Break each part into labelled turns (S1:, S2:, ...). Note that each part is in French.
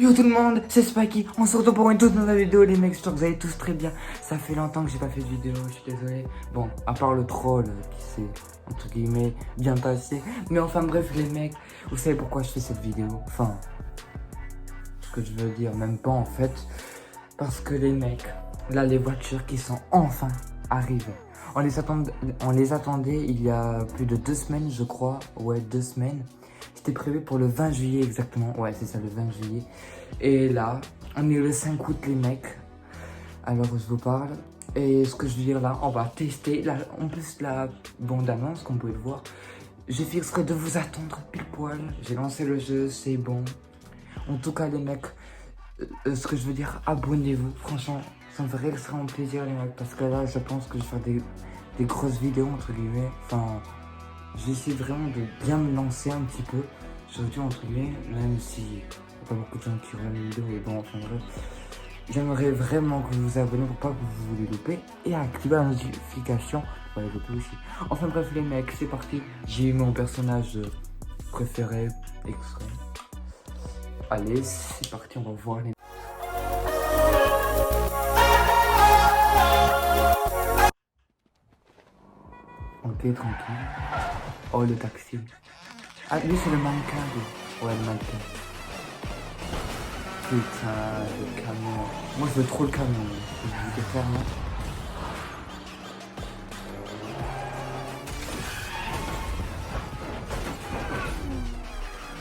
S1: Yo tout le monde, c'est Spikey, on se retrouve pour une toute nouvelle vidéo les mecs, j'espère que vous allez tous très bien. Ça fait longtemps que j'ai pas fait de vidéo, je suis désolé. Bon, à part le troll qui s'est, entre guillemets, bien passé. Mais enfin bref les mecs, vous savez pourquoi je fais cette vidéo? Enfin, ce que je veux dire, même pas en fait. Parce que les mecs, là les voitures qui sont enfin arrivées. On les attendait il y a plus de 2 semaines je crois, ouais 2 semaines. C'était prévu pour le 20 juillet exactement, ouais c'est ça le 20 juillet. Et là, on est le 5 août les mecs, alors je vous parle. Et ce que je veux dire là, on va tester, là, en plus la bande-annonce comme vous pouvez le voir. J'ai fait exprès de vous attendre pile poil, j'ai lancé le jeu, c'est bon. En tout cas les mecs, ce que je veux dire, abonnez-vous, franchement, ça me ferait extrêmement plaisir les mecs. Parce que là, je pense que je vais faire des grosses vidéos entre guillemets, enfin... J'essaie vraiment de bien me lancer un petit peu, surtout entre guillemets, même si y a pas beaucoup de gens qui regardent les vidéos, et bon, enfin bref. J'aimerais vraiment que vous vous abonnez pour pas que vous les loupez et activer la notification pour les louper aussi. Enfin bref les mecs, c'est parti. J'ai eu mon personnage préféré, extrait. Allez, c'est parti, on va voir les... Ok, tranquille. Oh, le taxi. Ah, lui c'est le mannequin, lui. Ouais, le mannequin. Putain, le camion. Moi, je veux trop le camion. Je vous dis clairement.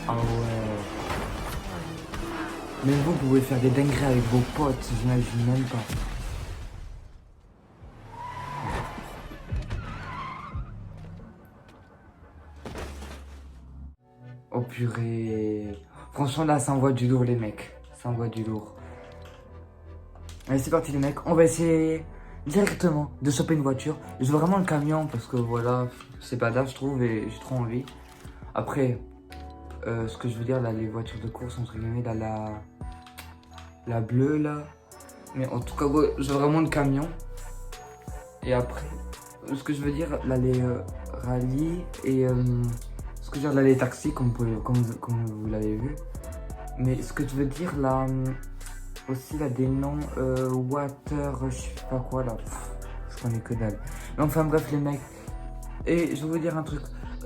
S1: Ah ouais. Mais vous pouvez faire des dingueries avec vos potes, j'imagine même pas. Oh purée. Franchement, là, ça envoie du lourd, les mecs. Ça envoie du lourd. Allez, c'est parti, les mecs. On va essayer directement de choper une voiture. Je veux vraiment le camion parce que voilà, c'est badass, je trouve, et j'ai trop envie. Après, ce que je veux dire, là, les voitures de course, entre guillemets, là, la bleue, là. Mais en tout cas, ouais, je veux vraiment le camion. Et après, ce que je veux dire, là, les rallyes et ce que je veux dire, là, les taxis, comme vous l'avez vu. Mais ce que je veux dire, là, aussi, là, des noms, water, je sais pas quoi, là, je connais que dalle. Mais enfin, bref, les mecs. Et je vais vous dire un truc.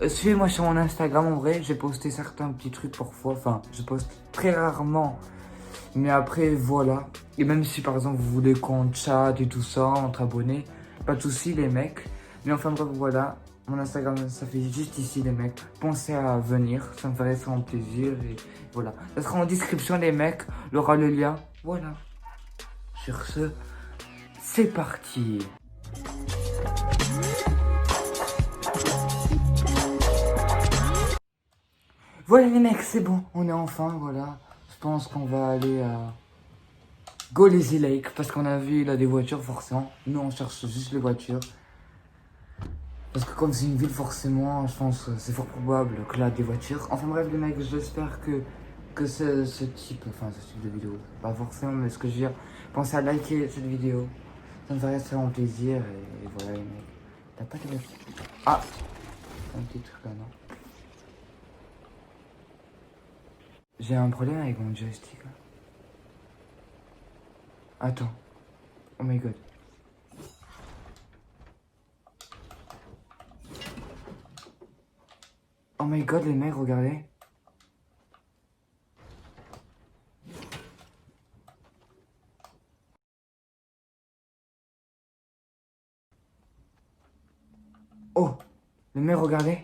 S1: Suivez-moi sur mon Instagram, en vrai, j'ai posté certains petits trucs parfois. Enfin, je poste très rarement. Mais après, voilà. Et même si, par exemple, vous voulez qu'on chatte et tout ça, entre abonnés, pas de soucis, les mecs. Mais enfin, bref, voilà. Mon Instagram, ça fait juste ici, les mecs. Pensez à venir, ça me ferait vraiment plaisir. Et voilà. Ça sera en description, les mecs. Il y aura le lien. Voilà. Sur ce, c'est parti. Voilà, les mecs, c'est bon. On est enfin, voilà. Je pense qu'on va aller à Go Lazy Lake. Parce qu'on a vu, là, des voitures, forcément. Nous, on cherche juste les voitures. Parce que comme c'est une ville, forcément, je pense que c'est fort probable que là, des voitures. Enfin bref, les mecs, j'espère que ce type de vidéo, pas forcément, mais ce que je veux dire, pensez à liker cette vidéo. Ça me ferait extrêmement plaisir. Et voilà, les mecs. T'as pas de voiture? Ah, un petit truc là, non? J'ai un problème avec mon joystick là. Attends. Oh my god. Oh my god, les mecs, regardez. Oh, les mecs, regardez.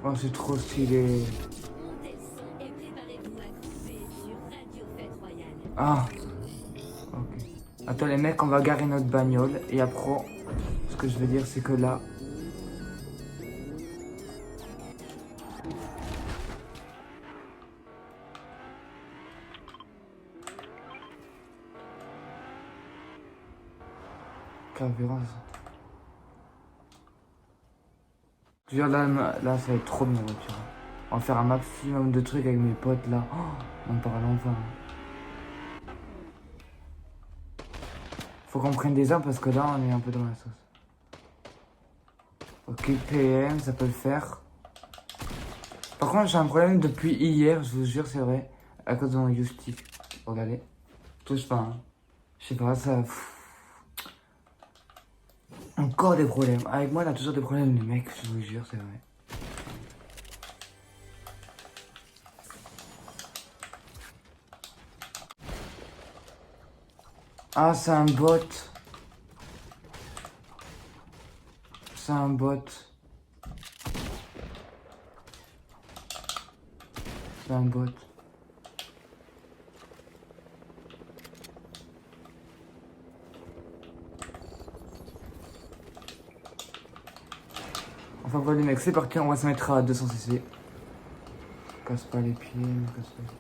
S1: Oh, c'est trop stylé. Ah, ok. Attends, les mecs, on va garer notre bagnole. Et après, ce que je veux dire, c'est que là, carburant. Je veux dire, là, ça va être trop bien, voiture. On va faire un maximum de trucs avec mes potes, là. Oh, on parle enfin. Faut qu'on prenne des armes parce que là, on est un peu dans la sauce. Ok, PM, ça peut le faire. Par contre, j'ai un problème depuis hier, je vous jure, c'est vrai. À cause de mon joystick. Regardez. Touche pas, hein. Je sais pas, ça... Encore des problèmes. Avec moi, il a toujours des problèmes, les mecs, je vous jure, c'est vrai. Ah, c'est un bot. C'est un bot. C'est un bot. Enfin voilà les mecs, c'est parti, on va se mettre à 200 cc. Casse pas les pieds, me casse pas les pieds.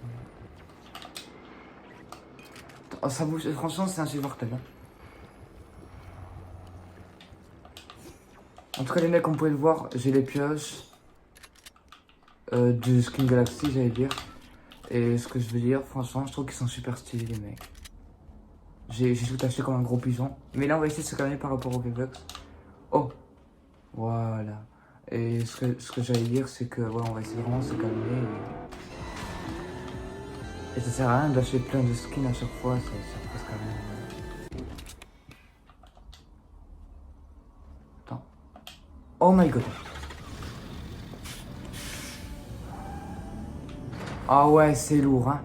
S1: Oh, ça bouge, franchement c'est insupportable. Hein. En tout cas les mecs, on pouvait le voir, j'ai les pioches du Skin Galaxy, j'allais dire. Et ce que je veux dire, franchement, je trouve qu'ils sont super stylés les mecs. J'ai tout acheté comme un gros pigeon. Mais là on va essayer de se calmer par rapport au V-Bucks. Oh, voilà. Et ce que j'allais dire, c'est que ouais, on va essayer vraiment de se calmer. Et ça sert à rien d'acheter plein de skins à chaque fois, ça passe quand même. Attends. Oh my god. Ah ouais, c'est lourd, hein.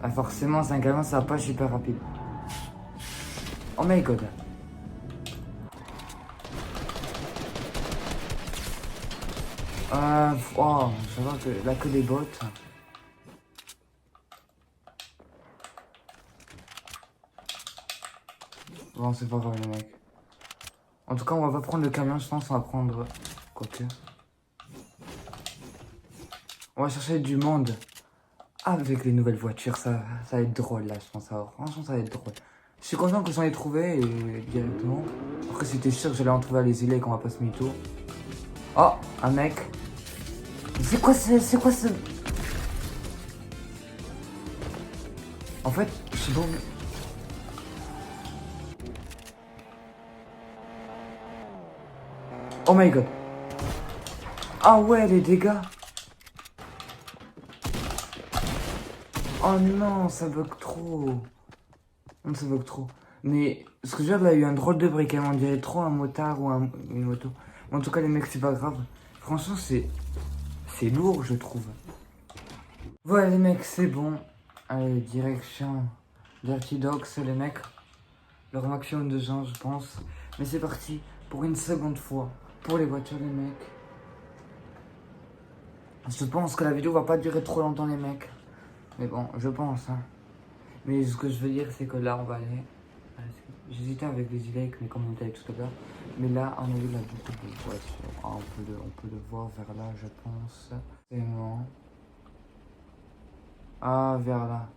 S1: Ah, forcément, c'est un camion, ça va pas super rapide. Oh my god. Oh, ça va que là que des bots. Bon, c'est pas grave, les mecs. En tout cas, on va pas prendre le camion, je pense, on va prendre. Quoique. On va chercher du monde. Avec les nouvelles voitures, ça va être drôle là, je pense. Franchement, ça va être drôle. Je suis content que j'en ai trouvé et directement. Après, c'était sûr que j'allais en trouver à les îles et qu'on va pas se mytho. Oh, un mec. C'est quoi ce... En fait, je sais pas. Oh my god. Ah ouais, les dégâts. Oh non, ça bug trop. Non, ça bug trop. Mais ce que je veux dire, là, il y a eu un drôle de briquet. On dirait trop un motard ou une moto. En tout cas, les mecs, c'est pas grave. Franchement, c'est lourd, je trouve. Voilà, les mecs, c'est bon. Allez, direction Dirty Dogs, les mecs. Leur maximum de gens, je pense. Mais c'est parti pour une seconde fois. Pour les voitures, les mecs. Je pense que la vidéo va pas durer trop longtemps, les mecs. Mais bon, je pense, hein. Mais ce que je veux dire, c'est que là, on va aller. J'hésitais avec les e mais comme on était tout à l'heure. Mais là, on a vu là beaucoup de voitures. Ah, on peut le voir vers là, je pense. C'est bon. Ah, vers là.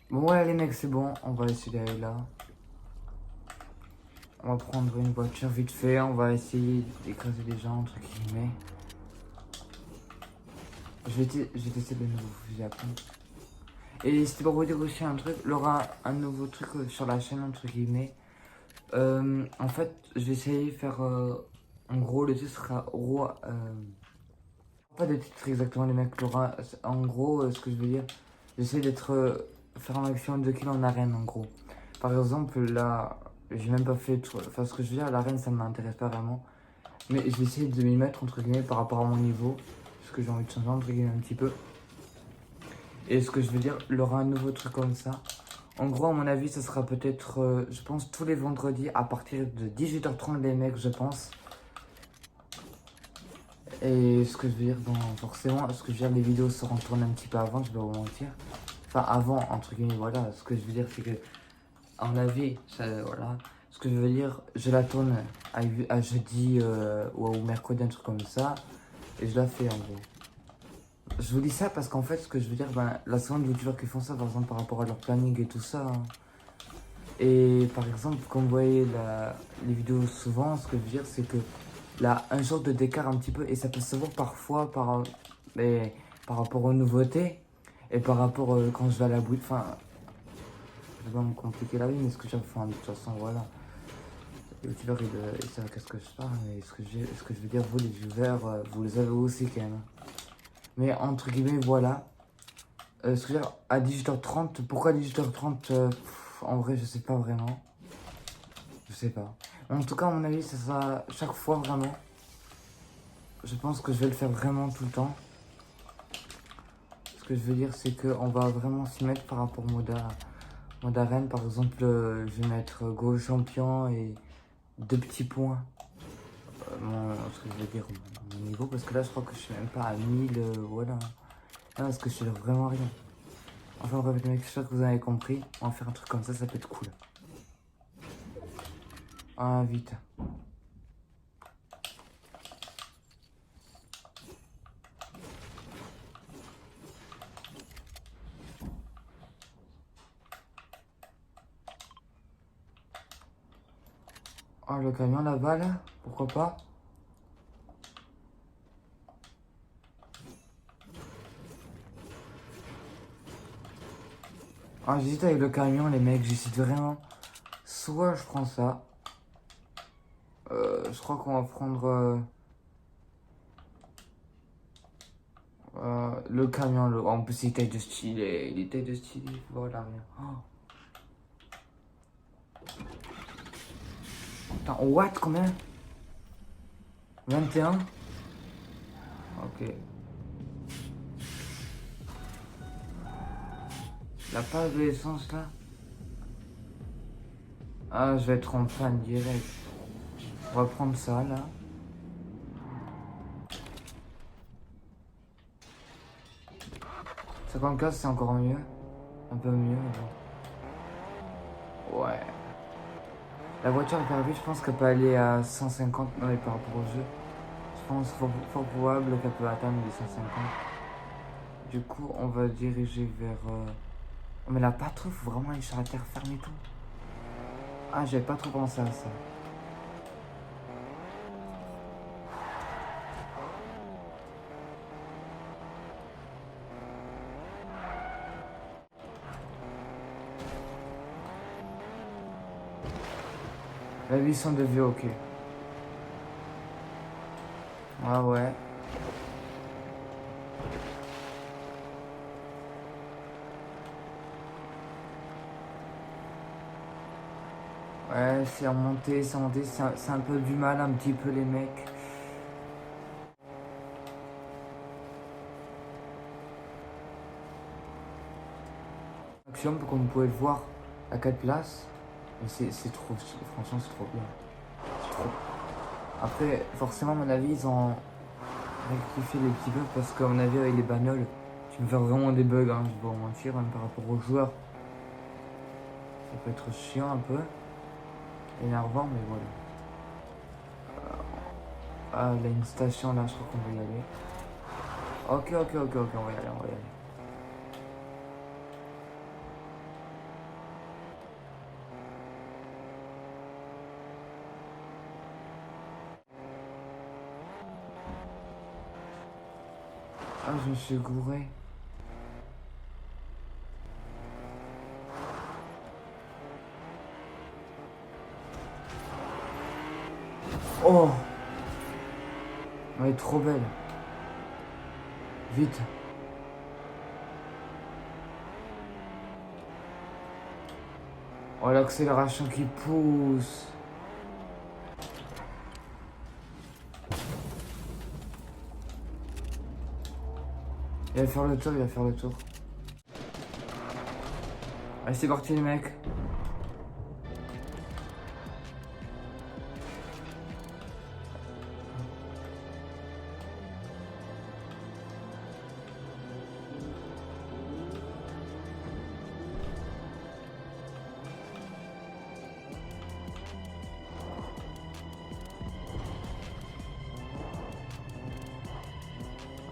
S1: Bon, ouais, les mecs, c'est bon. On va essayer d'aller là. On va prendre une voiture vite fait. On va essayer d'écraser des gens, entre guillemets. Je vais tester de nouveaux fusils à pompe. Et c'était pour vous dire aussi un truc. Il y aura un nouveau truc sur la chaîne, entre guillemets. En fait, je vais essayer de faire. En gros, le titre sera roi. Pas de titre exactement, les mecs. Laura, en gros, ce que je veux dire, j'essaie d'être. Faire un maximum de kills en arène, en gros. Par exemple, là, j'ai même pas fait. Enfin, ce que je veux dire, l'arène, ça ne m'intéresse pas vraiment. Mais je vais essayer de m'y mettre, entre guillemets, par rapport à mon niveau. Parce que j'ai envie de changer, entre guillemets, un petit peu. Et ce que je veux dire, il y aura un nouveau truc comme ça. En gros, à mon avis, ça sera peut-être, je pense, tous les vendredis à partir de 18h30, les mecs, je pense. Et ce que je veux dire, bon, forcément, ce que je veux dire, les vidéos seront tournées un petit peu avant, je vais vous mentir. Enfin, avant, entre guillemets, voilà. Ce que je veux dire, c'est que, à mon avis, ça, voilà. Ce que je veux dire, je la tourne à jeudi ou mercredi, un truc comme ça. Et je la fais, en gros. je vous dis ça parce qu'en fait, ce que je veux dire, ben, la seconde youtubeurs qui font ça, par exemple, par rapport à leur planning et tout ça. Hein. Et par exemple, comme vous voyez les vidéos souvent, ce que je veux dire, c'est que là, un jour de d'écart un petit peu, et ça peut se voir parfois mais, par rapport aux nouveautés, et par rapport quand je vais à la boutique, enfin, je vais pas me compliquer la vie, mais ce que j'ai fait, de toute façon, voilà. Les youtubeurs, ils savent qu'est-ce que je parle, mais ce que je veux dire, vous les viewers, vous les avez aussi quand même. Mais entre guillemets, voilà. Ce que je veux dire, à 18h30, pourquoi 18h30 en vrai, je sais pas vraiment. Je sais pas. En tout cas, à mon avis, ça sera chaque fois vraiment. Je pense que je vais le faire vraiment tout le temps. Ce que je veux dire, c'est qu'on va vraiment s'y mettre par rapport au mode arène. Par exemple, je vais mettre Go champion et 2 petits points. Ce que je veux dire, mon niveau. Parce que là, je crois que je suis même pas à 1000. Voilà. Non, parce que je suis vraiment rien. Enfin, bref, les mecs, j'espère que vous avez compris. On va faire un truc comme ça peut être cool. Ah, vite. Ah, le camion là-bas, là, pourquoi pas? Ah, j'hésite avec le camion, les mecs, j'hésite vraiment. Soit je prends ça. Je crois qu'on va prendre le camion. En plus, il est taille de stylé. Il est taille de stylé. Voilà, rien. Oh. Putain, what, combien? 21? Ok. La page de l'essence là? Ah, je vais être en panne direct. On va prendre ça là. Ça 54, c'est encore mieux. Un peu mieux. Ouais. La voiture est perdu, je pense qu'elle peut aller à 150 ouais, par rapport au jeu. Je pense fort probable qu'elle peut atteindre les 150. Du coup, on va diriger vers... Oh, mais la patrouille, faut vraiment aller sur la terre ferme et tout. Ah, j'avais pas trop pensé à ça. La 800 de vie, ok. Ah ouais. Ouais, c'est remonté, c'est un peu du mal, un petit peu les mecs. Axiom, comme vous pouvez le voir, à 4 places. Mais c'est trop, franchement, c'est trop bien. C'est trop. Après, forcément, à mon avis, ils ont rectifié les petits bugs parce qu'à mon avis, avec les bagnoles, tu peux faire vraiment des bugs, hein, je vais pas vous mentir, même par rapport aux joueurs. Ça peut être chiant un peu, énervant, mais voilà. Ah, il y a une station là, je crois qu'on va y aller. Ok, on va y aller, on va y aller. Ah, je me suis gouré. Oh! Elle est trop belle. Vite. Oh, l'accélération qui pousse. Il va faire le tour, il va faire le tour. Allez, c'est parti les mecs.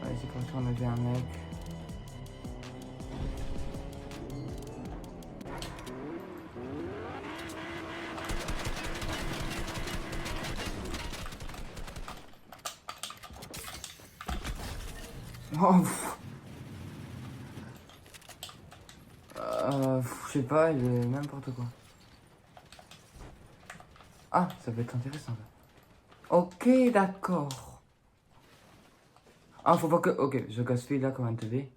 S1: Allez, c'est parti. si on avait un mec. Oh, je sais pas, il est n'importe quoi. Ah, ça peut être intéressant ça. Ok, d'accord. Ah, faut pas que... Ok, je casse celui-là comme un TV.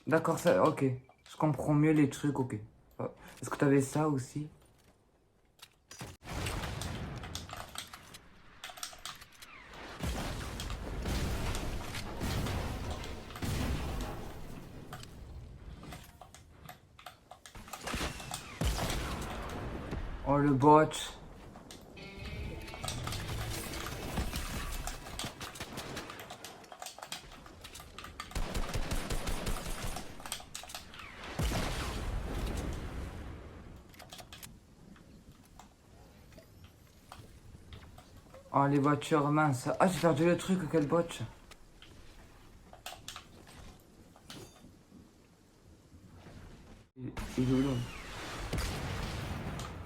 S1: D'accord, ça... Ok. Je comprends mieux les trucs, ok. Est-ce que t'avais ça aussi? Oh, le bot. Oh, les voitures minces. Ah, j'ai perdu le truc, quel bot. Il est où, là?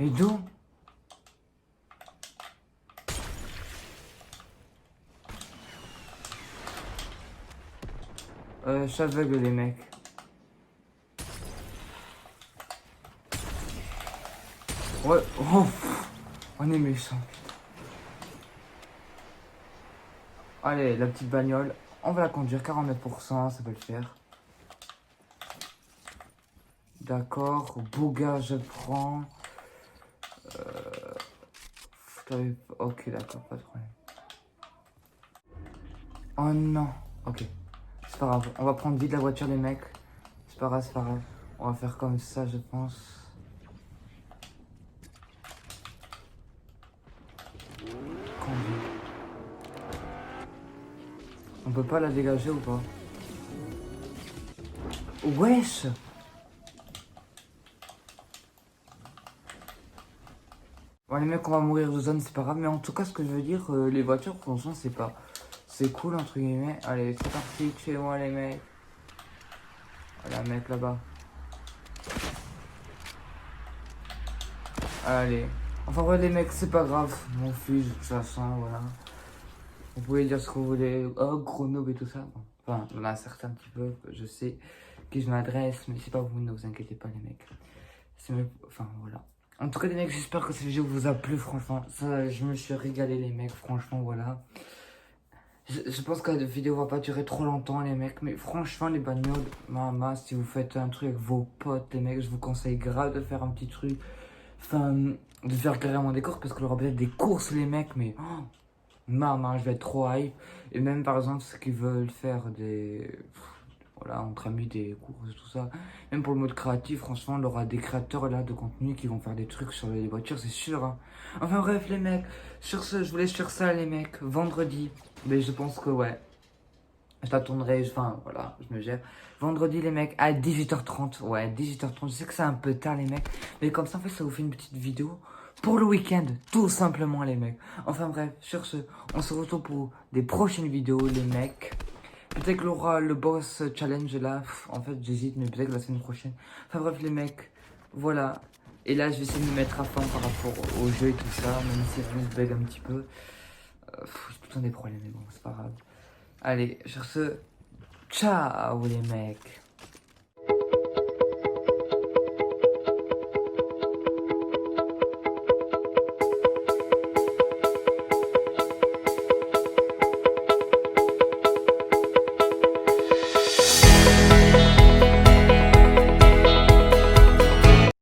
S1: Et d'où? Je suis aveugle, les mecs. Ouais, oh, on est méchant. Allez, la petite bagnole, on va la conduire, 49%, ça peut le faire. D'accord, Bouga, je prends. Ok, d'accord, pas de problème. Oh non, ok. C'est pas grave, on va prendre vite la voiture, les mecs. C'est pas grave, c'est pas grave. On va faire comme ça, je pense. Conduire. On peut pas la dégager ou pas? Wesh! Bon, les mecs, on va mourir de zone, c'est pas grave. Mais en tout cas, ce que je veux dire, les voitures, franchement, c'est pas... C'est cool, entre guillemets. Allez, c'est parti, tuez-moi, les mecs. Voilà, un mec là-bas. Allez. Enfin, ouais, les mecs, c'est pas grave. Mon fils, de toute façon, voilà. Vous pouvez dire ce que vous voulez. Oh, gros noob et tout ça. Bon. Enfin, on a certains petit peu. Je sais qui je m'adresse, mais c'est pas vous, ne vous inquiétez pas, les mecs. Enfin, voilà. En tout cas, les mecs, j'espère que cette vidéo vous a plu, franchement. Ça, je me suis régalé, les mecs, franchement, voilà. Je pense que la vidéo va pas durer trop longtemps, les mecs. Mais franchement, les bagnoles, maman, si vous faites un truc avec vos potes, les mecs, je vous conseille grave de faire un petit truc. Enfin, de faire carrément des courses, parce qu'il y aura peut-être des courses, les mecs, mais... Oh, maman, je vais être trop hype. Et même, par exemple, ceux qui veulent faire des... Voilà, entre amis, des courses, tout ça. Même pour le mode créatif, franchement, il y aura des créateurs là de contenu qui vont faire des trucs sur les voitures, c'est sûr. Hein. Enfin bref, les mecs, sur ce, je vous laisse sur ça, les mecs. Vendredi, mais je pense que ouais, je la tournerai, enfin voilà, je me gère. Vendredi, les mecs, à 18h30. Ouais, 18h30, je sais que c'est un peu tard, les mecs. Mais comme ça, en fait, ça vous fait une petite vidéo pour le week-end, tout simplement, les mecs. Enfin bref, sur ce, on se retrouve pour des prochaines vidéos, les mecs. Peut-être qu'il y aura le boss challenge là. En fait, j'hésite, mais peut-être la semaine prochaine. Enfin bref, les mecs, voilà. Et là, je vais essayer de me mettre à fond par rapport au jeu et tout ça, même si je bug un petit peu. J'ai tout le temps des problèmes, mais bon, c'est pas grave. Allez, sur ce, ciao les mecs.